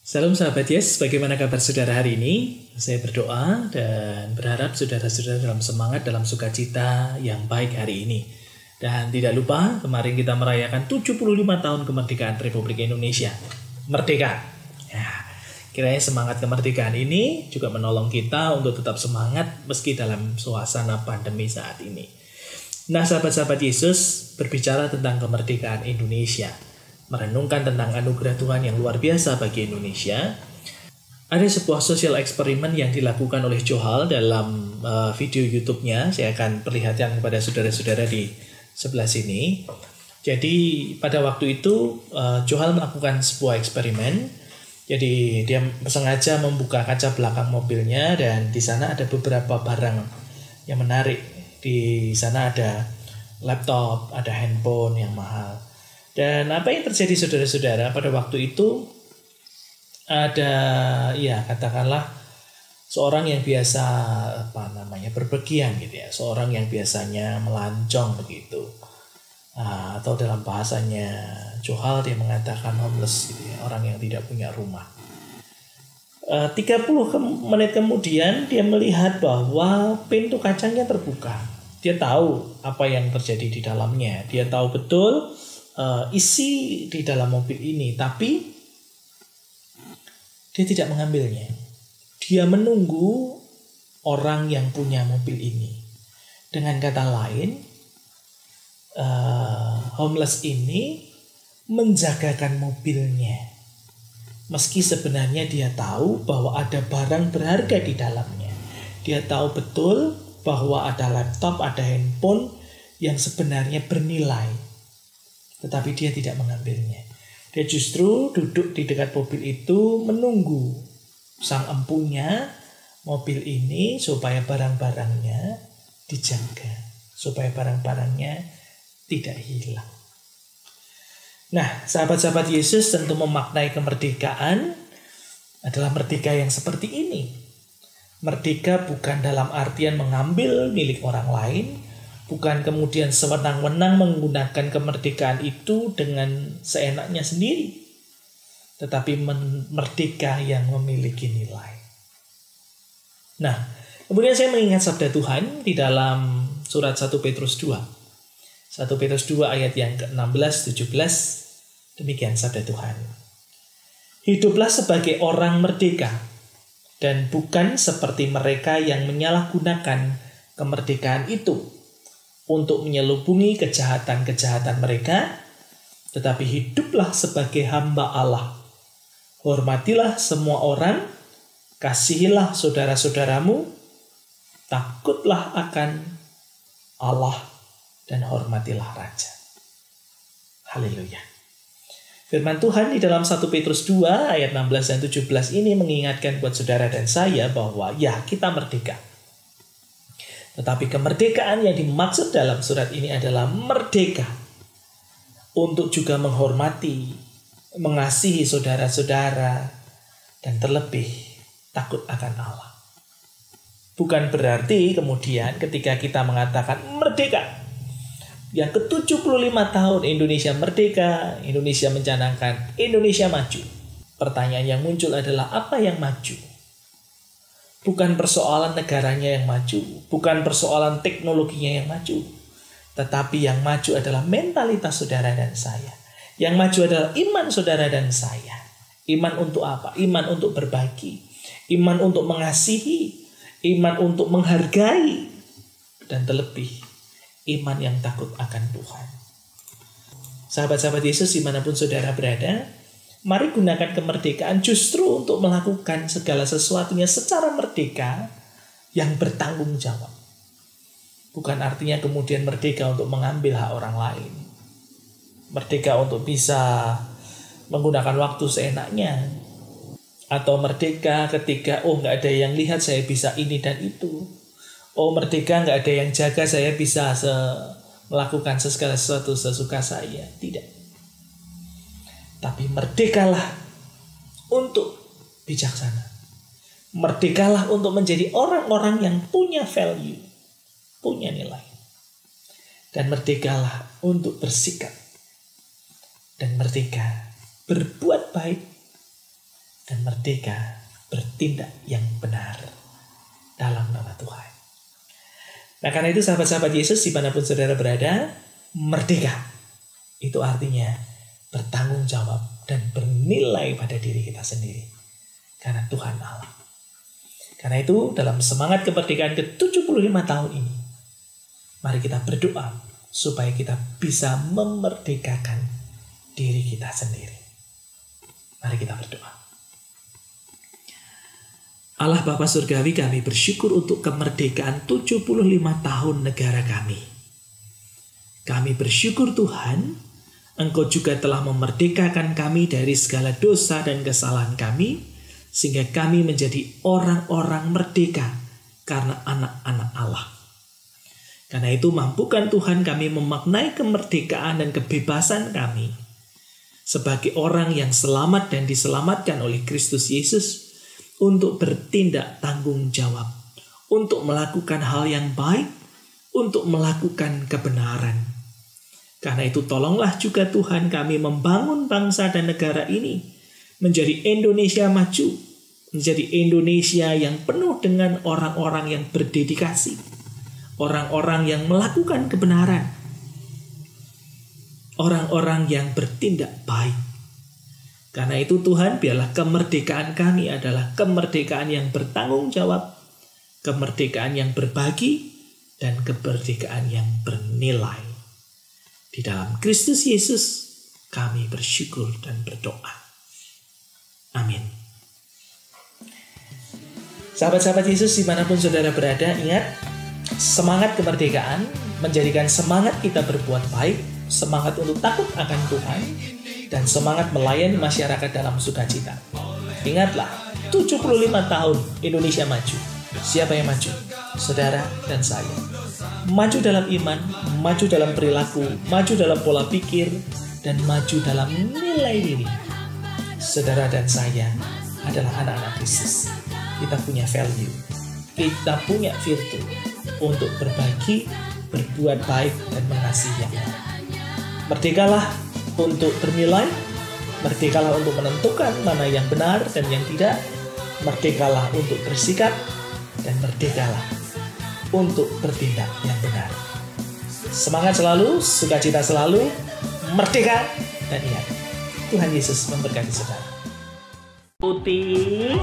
Salam sahabat Yes, bagaimana kabar saudara hari ini? Saya berdoa dan berharap saudara-saudara dalam semangat, dalam sukacita yang baik hari ini. Dan tidak lupa, kemarin kita merayakan 75 tahun kemerdekaan Republik Indonesia. Merdeka! Ya, kiranya semangat kemerdekaan ini juga menolong kita untuk tetap semangat meski dalam suasana pandemi saat ini. Nah, sahabat-sahabat Yesus, berbicara tentang kemerdekaan Indonesia, merenungkan tentang anugerah Tuhan yang luar biasa bagi Indonesia. Ada sebuah sosial eksperimen yang dilakukan oleh Johal dalam video YouTube-nya. Saya akan perlihatkan kepada saudara-saudara di sebelah sini. Jadi pada waktu itu Johal melakukan sebuah eksperimen. Jadi dia sengaja membuka kaca belakang mobilnya dan di sana ada beberapa barang yang menarik. Di sana ada laptop, ada handphone yang mahal. Dan apa yang terjadi saudara-saudara pada waktu itu ada katakanlah seorang yang biasa berpergian gitu ya, seorang yang biasanya melancong begitu, atau dalam bahasanya Johal dia mengatakan homeless gitu ya, orang yang tidak punya rumah. 30 menit kemudian dia melihat bahwa pintu kacanya terbuka. Dia tahu apa yang terjadi di dalamnya, dia tahu betul isi di dalam mobil ini, tapi dia tidak mengambilnya. Dia menunggu orang yang punya mobil ini. Dengan kata lain, homeless ini menjagakan mobilnya, meski sebenarnya dia tahu bahwa ada barang berharga di dalamnya. Dia tahu betul bahwa ada laptop, ada handphone yang sebenarnya bernilai, tetapi dia tidak mengambilnya. Dia justru duduk di dekat mobil itu menunggu sang empunya mobil ini supaya barang-barangnya dijaga, supaya barang-barangnya tidak hilang. Nah, sahabat-sahabat Yesus tentu memaknai kemerdekaan adalah merdeka yang seperti ini. Merdeka bukan dalam artian mengambil milik orang lain, bukan kemudian sewenang-wenang menggunakan kemerdekaan itu dengan seenaknya sendiri. Tetapi merdeka yang memiliki nilai. Nah, kemudian saya mengingat sabda Tuhan di dalam surat 1 Petrus 2. 1 Petrus 2 ayat yang ke-16-17. Demikian sabda Tuhan. Hiduplah sebagai orang merdeka dan bukan seperti mereka yang menyalahgunakan kemerdekaan itu untuk menyelubungi kejahatan-kejahatan mereka, tetapi hiduplah sebagai hamba Allah. Hormatilah semua orang, kasihilah saudara-saudaramu, takutlah akan Allah, dan hormatilah Raja. Haleluya. Firman Tuhan di dalam 1 Petrus 2 ayat 16 dan 17 ini mengingatkan buat saudara dan saya bahwa kita merdeka. Tetapi kemerdekaan yang dimaksud dalam surat ini adalah merdeka untuk juga menghormati, mengasihi saudara-saudara, dan terlebih takut akan Allah. Bukan berarti kemudian ketika kita mengatakan merdeka, yang ke-75 tahun Indonesia merdeka, Indonesia mencanangkan Indonesia maju. Pertanyaan yang muncul adalah apa yang maju? Bukan persoalan negaranya yang maju, bukan persoalan teknologinya yang maju, tetapi yang maju adalah mentalitas saudara dan saya. Yang maju adalah iman saudara dan saya. Iman untuk apa? Iman untuk berbagi, iman untuk mengasihi, iman untuk menghargai, dan terlebih iman yang takut akan Tuhan. Sahabat-sahabat Yesus dimanapun saudara berada, mari gunakan kemerdekaan justru untuk melakukan segala sesuatunya secara merdeka yang bertanggung jawab. Bukan artinya kemudian merdeka untuk mengambil hak orang lain. Merdeka untuk bisa menggunakan waktu seenaknya. Atau merdeka ketika nggak ada yang lihat saya bisa ini dan itu. Merdeka nggak ada yang jaga saya bisa melakukan segala sesuatu sesuka saya. Tidak. Tapi merdekalah untuk bijaksana. Merdekalah untuk menjadi orang-orang yang punya value, punya nilai. Dan merdekalah untuk bersikap. Dan merdeka berbuat baik dan merdeka bertindak yang benar dalam nama Tuhan. Nah, karena itu sahabat-sahabat Yesus dimanapun saudara berada, merdeka itu artinya bertanggung jawab dan bernilai pada diri kita sendiri. Karena Tuhan Allah. Karena itu dalam semangat kemerdekaan ke-75 tahun ini, mari kita berdoa supaya kita bisa memerdekakan diri kita sendiri. Mari kita berdoa. Allah Bapa Surgawi, kami bersyukur untuk kemerdekaan 75 tahun negara kami. Kami bersyukur Tuhan, Engkau juga telah memerdekakan kami dari segala dosa dan kesalahan kami, sehingga kami menjadi orang-orang merdeka karena anak-anak Allah. Karena itu mampukan Tuhan kami memaknai kemerdekaan dan kebebasan kami sebagai orang yang selamat dan diselamatkan oleh Kristus Yesus untuk bertindak tanggung jawab, untuk melakukan hal yang baik, untuk melakukan kebenaran. Karena itu tolonglah juga Tuhan kami membangun bangsa dan negara ini menjadi Indonesia maju, menjadi Indonesia yang penuh dengan orang-orang yang berdedikasi, orang-orang yang melakukan kebenaran, orang-orang yang bertindak baik. Karena itu Tuhan, biarlah kemerdekaan kami adalah kemerdekaan yang bertanggung jawab, kemerdekaan yang berbagi, dan kemerdekaan yang bernilai. Di dalam Kristus Yesus kami bersyukur dan berdoa. Amin. Sahabat-sahabat Yesus dimanapun saudara berada, ingat, semangat kemerdekaan menjadikan semangat kita berbuat baik, semangat untuk takut akan Tuhan, dan semangat melayani masyarakat dalam sukacita. Ingatlah, 75 tahun Indonesia maju. Siapa yang maju? Saudara dan saya. Maju dalam iman, maju dalam perilaku, maju dalam pola pikir, dan maju dalam nilai diri. Saudara dan saya adalah anak-anak Kristus. Kita punya value, kita punya virtu untuk berbagi, berbuat baik, dan mengasihi yang lain. Merdekalah untuk bernilai, merdekalah untuk menentukan mana yang benar dan yang tidak, merdekalah untuk bersikap, dan merdekalah untuk bertindak yang benar. Semangat selalu, sukacita selalu, merdeka, dan ingat, Tuhan Yesus memberkati saudara. Putih.